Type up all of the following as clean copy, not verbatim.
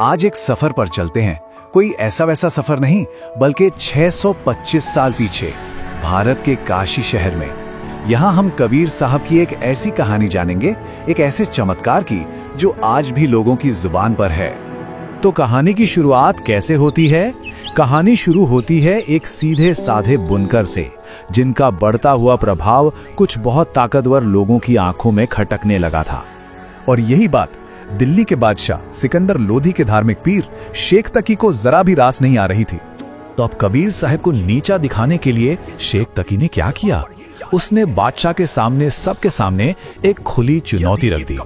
आज एक सफर पर चलते हैं। कोई ऐसा वैसा सफर नहीं, बल्कि 625 साल पीछे भारत के काशी शहर में। यहाँ हम कबीर साहब की एक ऐसी कहानी जानेंगे, एक ऐसे चमत्कार की जो आज भी लोगों की जुबान पर है। तो कहानी की शुरुआत कैसे होती है? कहानी शुरू होती है एक सीधे साधे बुनकर से, जिनका बढ़ता हुआ प्रभाव कुछ बहुत ताकतवर लोगों की आंखों में खटकने लगा था। और यही बात दिल्ली के बादशाह सिकंदर लोधी के धार्मिक पीर शेख तकी को जरा भी रास नहीं आ रही थी। तो अब कबीर साहब को नीचा दिखाने के लिए शेख तकी ने क्या किया? उसने बादशाह के सामने, सबके सामने एक खुली चुनौती रख दी।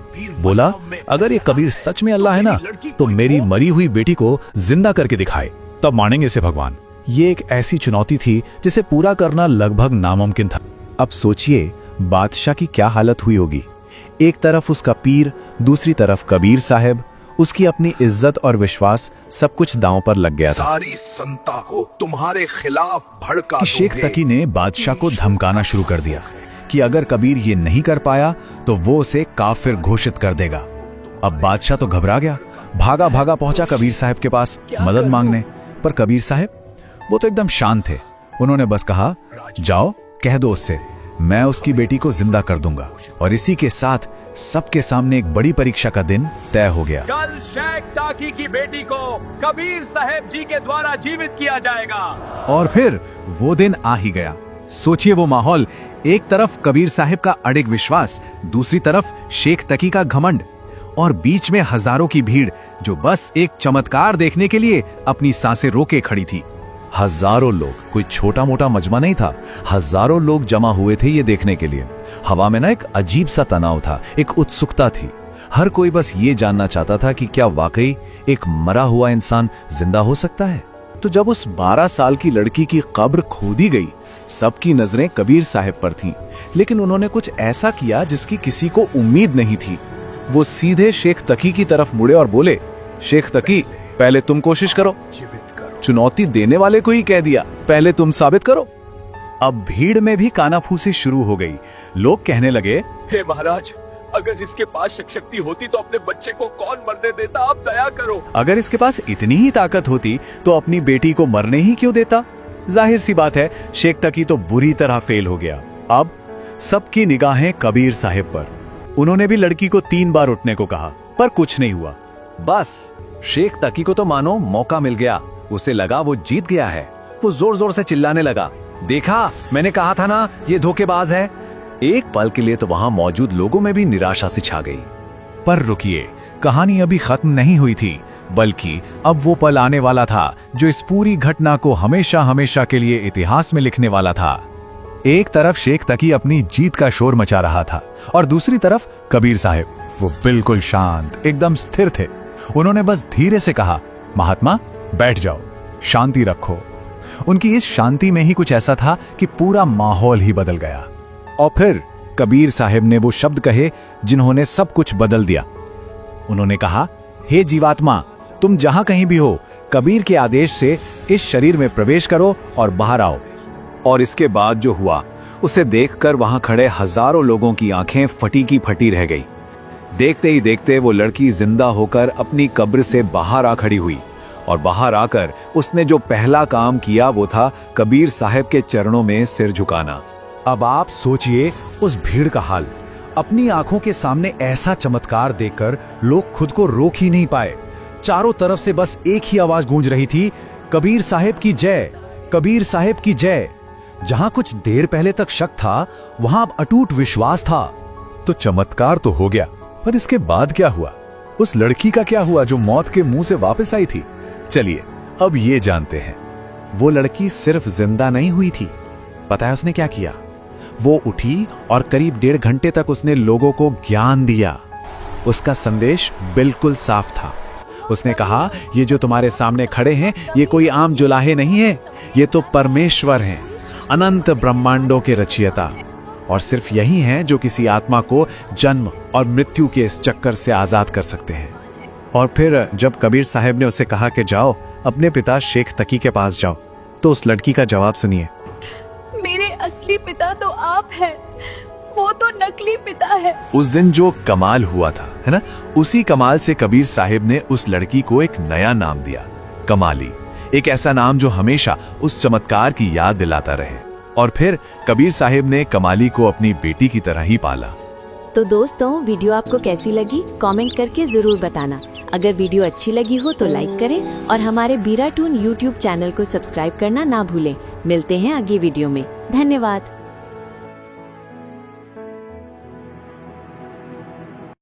बोला, अगर ये कबीर सच में अल्लाह है ना, तो मेरी मरी हुई बेटी को जिंदा करके दिखाए, तब मानेंगे इसे भगवान। ये एक ऐसी चुनौती थी जिसे पूरा करना लगभग नामुमकिन था। अब सोचिए बादशाह की क्या हालत हुई होगी। एक तरफ उसका पीर, दूसरी तरफ कबीर साहब। उसकी अपनी इज्जत और विश्वास सब कुछ दांव पर लग गया था। सारी संता को तुम्हारे खिलाफ भड़का कि शेख तकी ने बादशाह को धमकाना शुरू कर दिया कि अगर कबीर ये नहीं कर पाया तो वो उसे काफिर घोषित कर देगा। अब बादशाह तो घबरा गया, भागा भागा पहुंचा कबीर साहब के पास मदद मांगने। पर कबीर साहब वो तो एकदम शांत थे। उन्होंने बस कहा, जाओ कह दो उससे, मैं उसकी बेटी को जिंदा कर दूंगा। और इसी के साथ सबके सामने एक बड़ी परीक्षा का दिन तय हो गया। कल शेख ताकी की बेटी को कबीर साहब जी के द्वारा जीवित किया जाएगा। और फिर वो दिन आ ही गया। सोचिए वो माहौल, एक तरफ कबीर साहब का अड़िग विश्वास, दूसरी तरफ शेख तकी का घमंड, और बीच में हजारों की भीड़ जो बस एक चमत्कार देखने के लिए अपनी सांसें रोके खड़ी थी। हजारों लोग, कोई छोटा मोटा मजमा नहीं था। हजारों लोग जमा हुए थे ये देखने के लिए। हवा में ना एक अजीब सा तनाव था, एक उत्सुकता थी। हर कोई बस ये जानना चाहता था कि क्या वाकई एक मरा हुआ इंसान जिंदा हो सकता है। तो जब उस 12 साल की लड़की की कब्र खोदी गई, सबकी नजरें कबीर साहब पर थीं। लेकिन उन्होंने कुछ ऐसा किया जिसकी किसी को उम्मीद नहीं थी। वो सीधे शेख तकी की तरफ मुड़े और बोले, शेख तकी, पहले तुम कोशिश करो। चुनौती देने वाले को ही कह दिया, पहले तुम साबित करो। अब भीड़ में भी कानाफूसी शुरू हो गई। लोग कहने लगे, हे महाराज, अगर इसके पास शक्ति होती तो अपने बच्चे को कौन मरने देता? आप दया करो। अगर इसके पास इतनी ही ताकत होती तो अपनी बेटी को मरने ही क्यों देता? जाहिर सी बात है, शेख तकी तो बुरी तरह फेल हो गया। अब सबकी निगाहें कबीर साहब पर। उन्होंने भी लड़की को 3 बार उठने को कहा, पर कुछ नहीं हुआ। बस शेख तकी को तो मानो मौका मिल गया। उसे लगा वो जीत गया है। वो जोर जोर से चिल्लाने लगा, देखा, मैंने कहा था ना ये धोखेबाज है। एक पल के लिए तो वहां मौजूद लोगों में भी निराशा सी छा गई। पर रुकिए, कहानी अभी खत्म नहीं हुई थी, बल्कि अब वो पल आने वाला था जो इस पूरी घटना को हमेशा हमेशा के लिए इतिहास में लिखने वाला था। एक तरफ शेख तकी अपनी जीत का शोर मचा रहा था और दूसरी तरफ कबीर साहब, वो बिल्कुल शांत, एकदम स्थिर थे। उन्होंने बस धीरे से कहा, महात्मा बैठ जाओ, शांति रखो। उनकी इस शांति में ही कुछ ऐसा था कि पूरा माहौल ही बदल गया। और फिर कबीर साहब ने वो शब्द कहे जिन्होंने सब कुछ बदल दिया। उन्होंने कहा, हे जीवात्मा, तुम जहां कहीं भी हो, कबीर के आदेश से इस शरीर में प्रवेश करो और बाहर आओ। और इसके बाद जो हुआ उसे देखकर वहां खड़े हजारों लोगों की आंखें फटी की फटी रह गई। देखते ही देखते वो लड़की जिंदा होकर अपनी कब्र से बाहर आ खड़ी हुई। और बाहर आकर उसने जो पहला काम किया वो था कबीर साहब के चरणों में सिर झुकाना। अब आप सोचिए उस भीड़ का हाल। अपनी आंखों के सामने ऐसा चमत्कार देखकर लोग खुद को रोक ही नहीं पाए। चारों तरफ से बस एक ही आवाज गूंज रही थी, कबीर साहब की जय, कबीर साहब की जय। जहां कुछ देर पहले तक शक था, वहां अब अटूट विश्वास था। तो चमत्कार तो हो गया, पर इसके बाद क्या हुआ? उस लड़की का क्या हुआ जो मौत के मुंह से वापस आई थी? चलिए अब ये जानते हैं। वो लड़की सिर्फ जिंदा नहीं हुई थी, पता है उसने क्या किया? वो उठी और करीब 1.5 घंटे तक उसने लोगों को ज्ञान दिया। उसका संदेश बिल्कुल साफ था। उसने कहा, ये जो तुम्हारे सामने खड़े हैं, ये कोई आम जुलाहे नहीं है, ये तो परमेश्वर हैं, अनंत ब्रह्मांडों के रचयिता। और सिर्फ यही हैं जो किसी आत्मा को जन्म और मृत्यु के इस चक्कर से आजाद कर सकते हैं। और फिर जब कबीर साहब ने उसे कहा कि जाओ अपने पिता शेख तकी के पास जाओ, तो उस लड़की का जवाब सुनिए। मेरे असली पिता तो आप हैं। वो तो नकली पिता है। उस दिन जो कमाल हुआ था, है ना, उसी कमाल से कबीर साहिब ने उस लड़की को एक नया नाम दिया, कमाली। एक ऐसा नाम जो हमेशा उस चमत्कार की याद दिलाता रहे। और फिर कबीर साहिब ने कमाली को अपनी बेटी की तरह ही पाला। तो दोस्तों, वीडियो आपको कैसी लगी कमेंट करके जरूर बताना। अगर वीडियो अच्छी लगी हो तो लाइक करें और हमारे बीरा टून यूट्यूब चैनल को सब्सक्राइब करना ना भूलें। मिलते हैं अगली वीडियो में। धन्यवाद।